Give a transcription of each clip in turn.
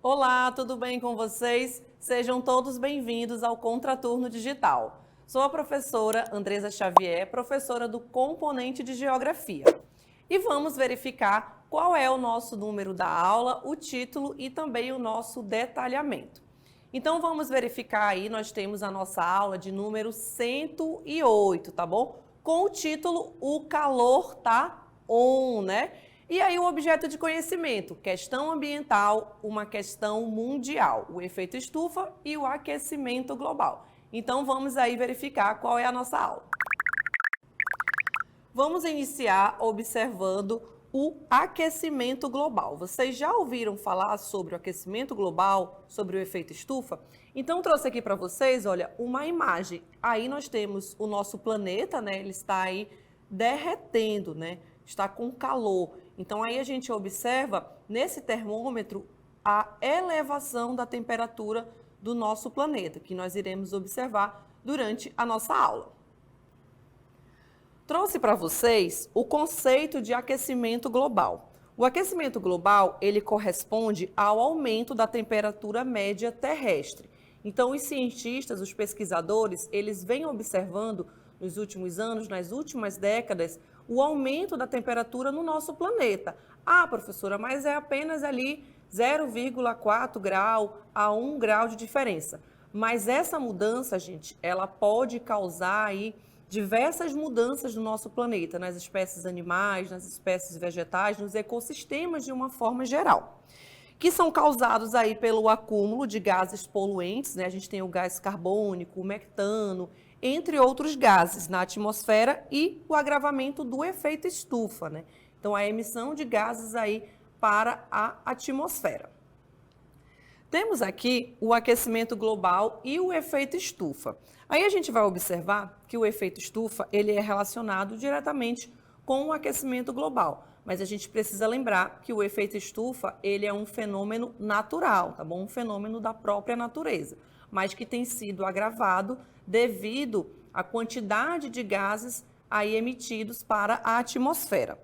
Olá, tudo bem com vocês? Sejam todos bem-vindos ao Contraturno Digital. Sou a professora Andresa Xavier, professora do componente de Geografia. E vamos verificar qual é o nosso número da aula, o título e também o nosso detalhamento. Então vamos verificar aí, nós temos a nossa aula de número 108, tá bom? Com o título O Calor Tá On, né? E aí o objeto de conhecimento, questão ambiental, uma questão mundial, o efeito estufa e o aquecimento global. Então vamos aí verificar qual é a nossa aula. Vamos iniciar observando o aquecimento global. Vocês já ouviram falar sobre o aquecimento global, sobre o efeito estufa? Então trouxe aqui para vocês, olha, uma imagem. Aí nós temos o nosso planeta, né? Ele está aí derretendo, né? Está com calor. Então aí a gente observa nesse termômetro a elevação da temperatura do nosso planeta, que nós iremos observar durante a nossa aula. Trouxe para vocês o conceito de aquecimento global. O aquecimento global, ele corresponde ao aumento da temperatura média terrestre. Então os cientistas, os pesquisadores, eles vêm observando nos últimos anos, nas últimas décadas, o aumento da temperatura no nosso planeta. Ah, professora, mas é apenas ali 0,4 grau a 1 grau de diferença. Mas essa mudança, gente, ela pode causar aí diversas mudanças no nosso planeta, nas espécies animais, nas espécies vegetais, nos ecossistemas de uma forma geral, que são causados aí pelo acúmulo de gases poluentes, né? A gente tem o gás carbônico, o metano, entre outros gases na atmosfera e o agravamento do efeito estufa, né? Então, a emissão de gases aí para a atmosfera. Temos aqui o aquecimento global e o efeito estufa. Aí a gente vai observar que o efeito estufa, ele é relacionado diretamente com o aquecimento global. Mas a gente precisa lembrar que o efeito estufa, ele é um fenômeno natural, tá bom? Um fenômeno da própria natureza, mas que tem sido agravado devido à quantidade de gases aí emitidos para a atmosfera.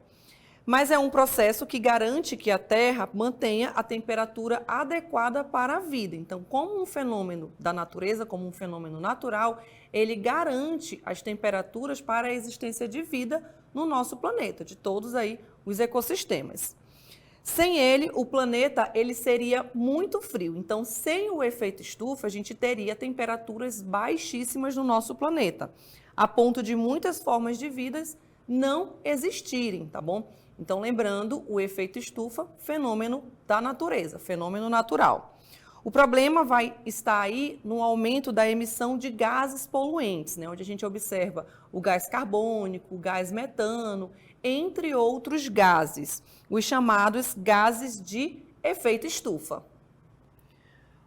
Mas é um processo que garante que a Terra mantenha a temperatura adequada para a vida. Então, como um fenômeno da natureza, como um fenômeno natural, ele garante as temperaturas para a existência de vida no nosso planeta, de todos aí os ecossistemas. Sem ele, o planeta ele seria muito frio. Então, sem o efeito estufa, a gente teria temperaturas baixíssimas no nosso planeta, a ponto de muitas formas de vida não existirem, tá bom? Então, lembrando, o efeito estufa, fenômeno da natureza, fenômeno natural. O problema vai estar aí no aumento da emissão de gases poluentes, né? Onde a gente observa o gás carbônico, o gás metano, entre outros gases, os chamados gases de efeito estufa.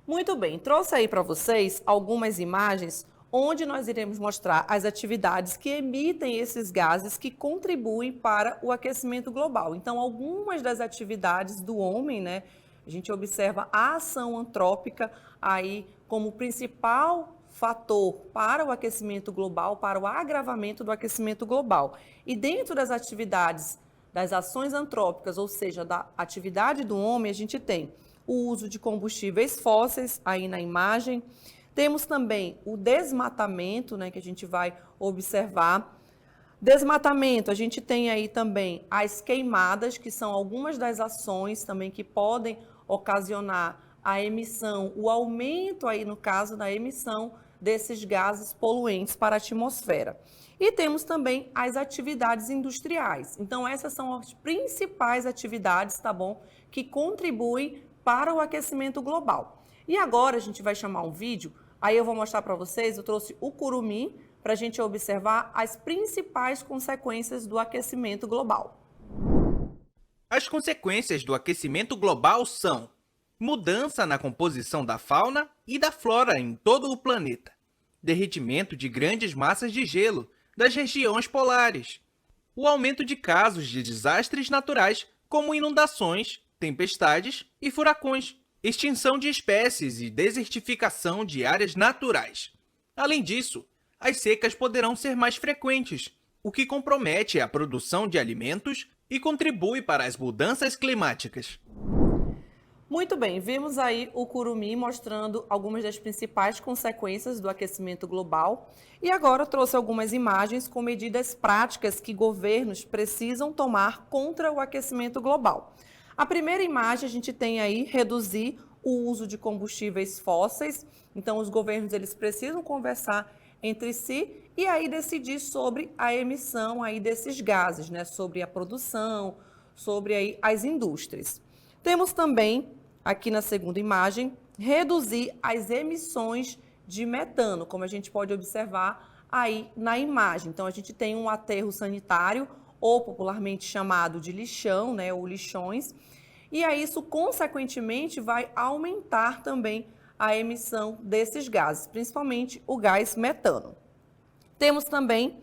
Muito bem, trouxe aí para vocês algumas imagens onde nós iremos mostrar as atividades que emitem esses gases que contribuem para o aquecimento global. Então, algumas das atividades do homem, né? A gente observa a ação antrópica aí como principal fator para o aquecimento global, para o agravamento do aquecimento global. E dentro das atividades, das ações antrópicas, ou seja, da atividade do homem, a gente tem o uso de combustíveis fósseis, aí na imagem. Temos também o desmatamento, né, que a gente vai observar. Desmatamento, a gente tem aí também as queimadas, que são algumas das ações também que podem ocasionar a emissão, o aumento aí no caso da emissão desses gases poluentes para a atmosfera. E temos também as atividades industriais. Então essas são as principais atividades, tá bom, que contribuem para o aquecimento global. E agora a gente vai chamar um vídeo, aí eu vou mostrar para vocês, eu trouxe o curumim para a gente observar as principais consequências do aquecimento global. As consequências do aquecimento global são mudança na composição da fauna e da flora em todo o planeta, derretimento de grandes massas de gelo das regiões polares, o aumento de casos de desastres naturais como inundações tempestades e furacões, extinção de espécies e desertificação de áreas naturais. Além disso, as secas poderão ser mais frequentes, o que compromete a produção de alimentos e contribui para as mudanças climáticas. Muito bem, vimos aí o Curumim mostrando algumas das principais consequências do aquecimento global e agora trouxe algumas imagens com medidas práticas que governos precisam tomar contra o aquecimento global. A primeira imagem a gente tem aí reduzir o uso de combustíveis fósseis, então os governos eles precisam conversar entre si e aí decidir sobre a emissão aí desses gases, né, sobre a produção, sobre aí as indústrias. Temos também, aqui na segunda imagem, reduzir as emissões de metano, como a gente pode observar aí na imagem. Então, a gente tem um aterro sanitário, ou popularmente chamado de lixão, né, ou lixões, e aí isso, consequentemente, vai aumentar também a emissão desses gases, principalmente o gás metano. Temos também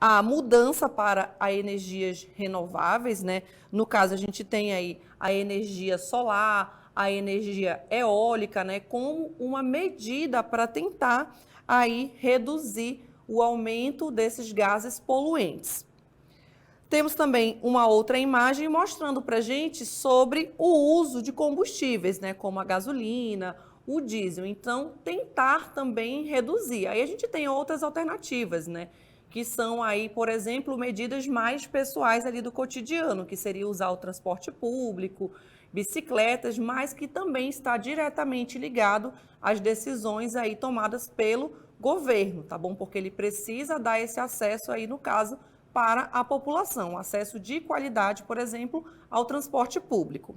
a mudança para as energias renováveis, né? No caso, a gente tem aí a energia solar, a energia eólica, né? Como uma medida para tentar aí reduzir o aumento desses gases poluentes. Temos também uma outra imagem mostrando para a gente sobre o uso de combustíveis, né? Como a gasolina, o diesel. Então, tentar também reduzir. Aí a gente tem outras alternativas, né? Que são aí, por exemplo, medidas mais pessoais ali do cotidiano, que seria usar o transporte público, bicicletas, mas que também está diretamente ligado às decisões aí tomadas pelo governo, tá bom? Porque ele precisa dar esse acesso aí, no caso, para a população, acesso de qualidade, por exemplo, ao transporte público.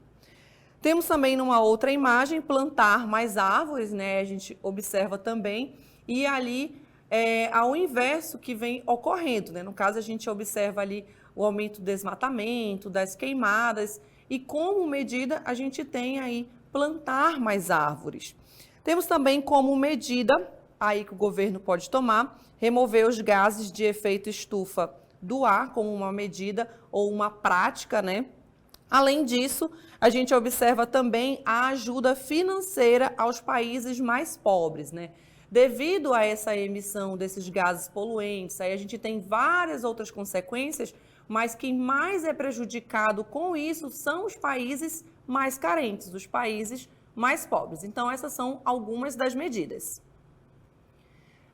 Temos também numa outra imagem plantar mais árvores, né? A gente observa também, e ali ao inverso que vem ocorrendo, né? No caso, a gente observa ali o aumento do desmatamento, das queimadas, e como medida a gente tem aí plantar mais árvores. Temos também como medida aí que o governo pode tomar, remover os gases de efeito estufa do ar como uma medida ou uma prática, né? Além disso, a gente observa também a ajuda financeira aos países mais pobres, né? Devido a essa emissão desses gases poluentes, aí a gente tem várias outras consequências, mas quem mais é prejudicado com isso são os países mais carentes, os países mais pobres. Então, essas são algumas das medidas.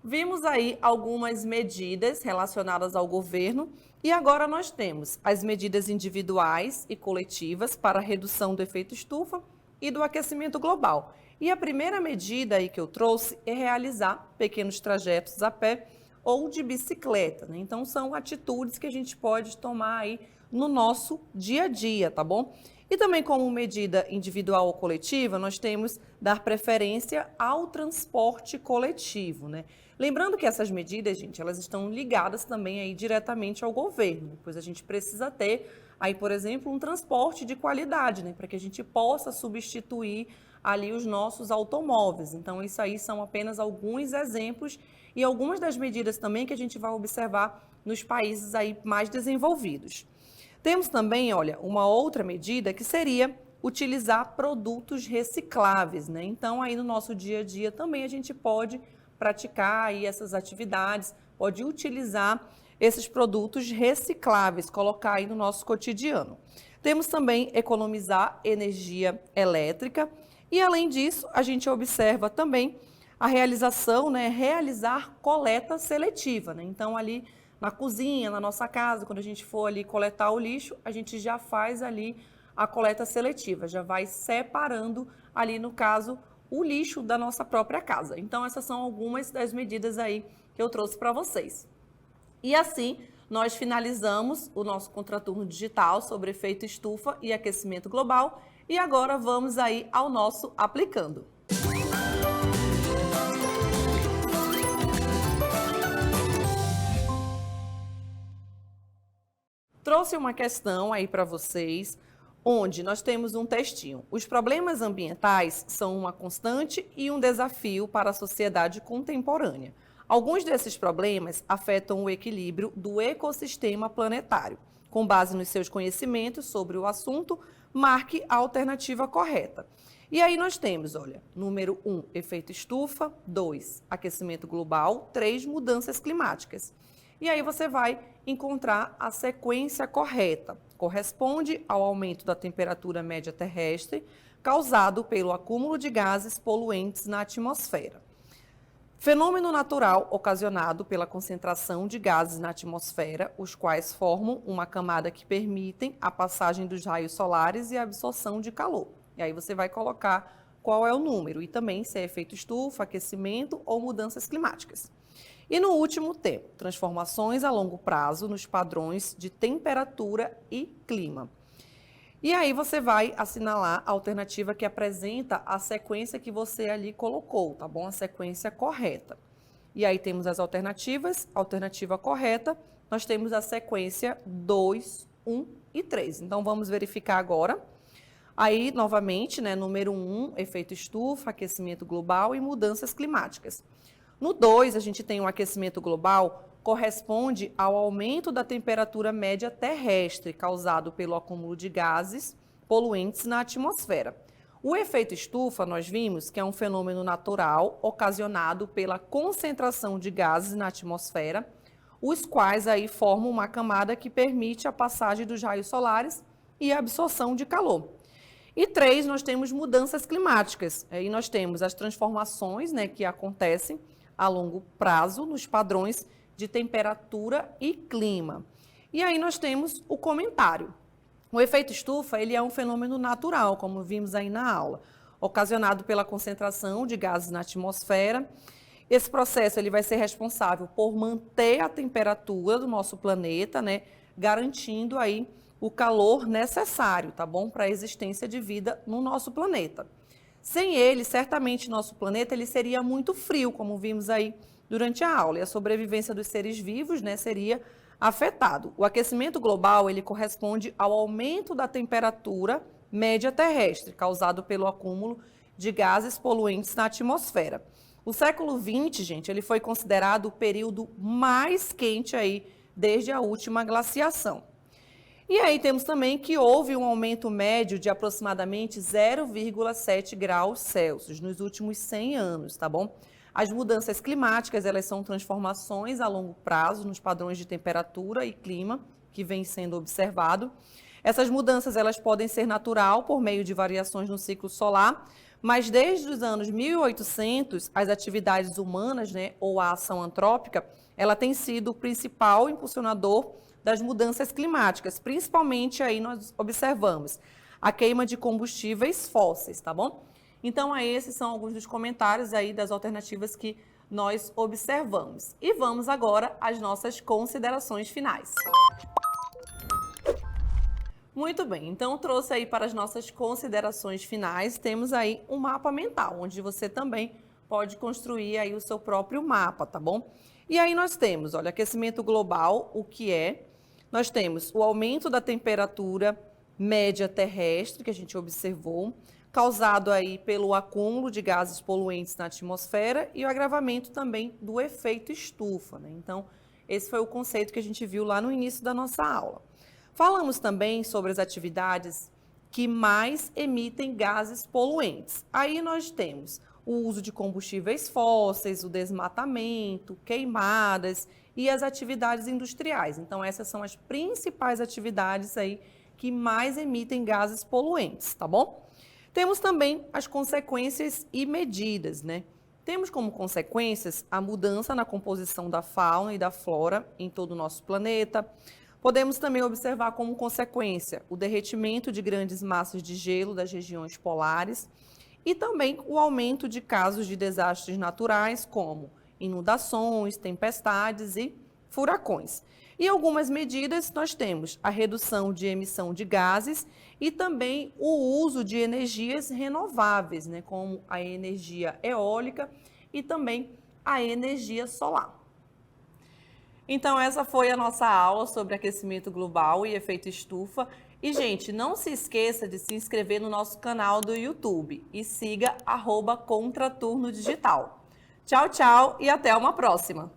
Vimos aí algumas medidas relacionadas ao governo e agora nós temos as medidas individuais e coletivas para a redução do efeito estufa e do aquecimento global. E a primeira medida aí que eu trouxe é realizar pequenos trajetos a pé ou de bicicleta, né? Então são atitudes que a gente pode tomar aí no nosso dia a dia, tá bom? E também como medida individual ou coletiva, nós temos dar preferência ao transporte coletivo, né? Lembrando que essas medidas, gente, elas estão ligadas também aí diretamente ao governo, pois a gente precisa ter aí, por exemplo, um transporte de qualidade, né, para que a gente possa substituir ali os nossos automóveis. Então, isso aí são apenas alguns exemplos e algumas das medidas também que a gente vai observar nos países aí mais desenvolvidos. Temos também, olha, uma outra medida que seria utilizar produtos recicláveis, né? Então, aí no nosso dia a dia também a gente pode praticar aí essas atividades, pode utilizar esses produtos recicláveis, colocar aí no nosso cotidiano. Temos também economizar energia elétrica e, além disso, a gente observa também a realização, né, realizar coleta seletiva, né? Então, ali na cozinha, na nossa casa, quando a gente for ali coletar o lixo, a gente já faz ali a coleta seletiva, já vai separando ali, no caso, o lixo da nossa própria casa. Então, essas são algumas das medidas aí que eu trouxe para vocês. E assim, nós finalizamos o nosso contraturno digital sobre efeito estufa e aquecimento global. E agora vamos aí ao nosso aplicando. Trouxe uma questão aí para vocês, onde nós temos um textinho. Os problemas ambientais são uma constante e um desafio para a sociedade contemporânea. Alguns desses problemas afetam o equilíbrio do ecossistema planetário. Com base nos seus conhecimentos sobre o assunto, marque a alternativa correta. E aí nós temos, olha, número 1, efeito estufa, 2, aquecimento global, 3, mudanças climáticas. E aí você vai encontrar a sequência correta. Corresponde ao aumento da temperatura média terrestre causado pelo acúmulo de gases poluentes na atmosfera. Fenômeno natural ocasionado pela concentração de gases na atmosfera, os quais formam uma camada que permitem a passagem dos raios solares e a absorção de calor. E aí você vai colocar qual é o número e também se é efeito estufa, aquecimento ou mudanças climáticas. E no último tempo, transformações a longo prazo nos padrões de temperatura e clima. E aí você vai assinalar a alternativa que apresenta a sequência que você ali colocou, tá bom? A sequência correta. E aí temos as alternativas, alternativa correta, nós temos a sequência 2, 1 e 3. Então vamos verificar agora. Aí, novamente, né, número 1, efeito estufa, aquecimento global e mudanças climáticas. No 2, a gente tem um aquecimento global, corresponde ao aumento da temperatura média terrestre causado pelo acúmulo de gases poluentes na atmosfera. O efeito estufa, nós vimos que é um fenômeno natural ocasionado pela concentração de gases na atmosfera, os quais aí formam uma camada que permite a passagem dos raios solares e a absorção de calor. E 3, nós temos mudanças climáticas. Aí nós temos as transformações, né, que acontecem a longo prazo nos padrões de temperatura e clima. E aí nós temos o comentário. O efeito estufa, ele é um fenômeno natural, como vimos aí na aula, ocasionado pela concentração de gases na atmosfera. Esse processo ele vai ser responsável por manter a temperatura do nosso planeta, né, garantindo aí o calor necessário, tá bom? Para a existência de vida no nosso planeta. Sem ele, certamente, nosso planeta ele seria muito frio, como vimos aí durante a aula, e a sobrevivência dos seres vivos, né, seria afetado. O aquecimento global, ele corresponde ao aumento da temperatura média terrestre, causado pelo acúmulo de gases poluentes na atmosfera. O século XX, gente, ele foi considerado o período mais quente aí desde a última glaciação. E aí temos também que houve um aumento médio de aproximadamente 0,7 graus Celsius nos últimos 100 anos, tá bom? As mudanças climáticas, elas são transformações a longo prazo nos padrões de temperatura e clima que vem sendo observado. Essas mudanças, elas podem ser natural por meio de variações no ciclo solar, mas desde os anos 1800, as atividades humanas, né, ou a ação antrópica, ela tem sido o principal impulsionador das mudanças climáticas, principalmente aí nós observamos a queima de combustíveis fósseis, tá bom? Então, aí esses são alguns dos comentários aí das alternativas que nós observamos. E vamos agora às nossas considerações finais. Muito bem, então trouxe aí para as nossas considerações finais, temos aí um mapa mental, onde você também pode construir aí o seu próprio mapa, tá bom? E aí nós temos, olha, aquecimento global, o que é? Nós temos o aumento da temperatura média terrestre, que a gente observou, causado aí pelo acúmulo de gases poluentes na atmosfera e o agravamento também do efeito estufa, né? Então, esse foi o conceito que a gente viu lá no início da nossa aula. Falamos também sobre as atividades que mais emitem gases poluentes. Aí nós temos o uso de combustíveis fósseis, o desmatamento, queimadas e as atividades industriais. Então, essas são as principais atividades aí que mais emitem gases poluentes, tá bom? Temos também as consequências e medidas, né? Temos como consequências a mudança na composição da fauna e da flora em todo o nosso planeta. Podemos também observar como consequência o derretimento de grandes massas de gelo das regiões polares e também o aumento de casos de desastres naturais, como inundações, tempestades e furacões. E algumas medidas nós temos a redução de emissão de gases e também o uso de energias renováveis, né, como a energia eólica e também a energia solar. Então, essa foi a nossa aula sobre aquecimento global e efeito estufa. E, gente, não se esqueça de se inscrever no nosso canal do YouTube e siga @Contraturno Digital. Tchau, tchau e até uma próxima!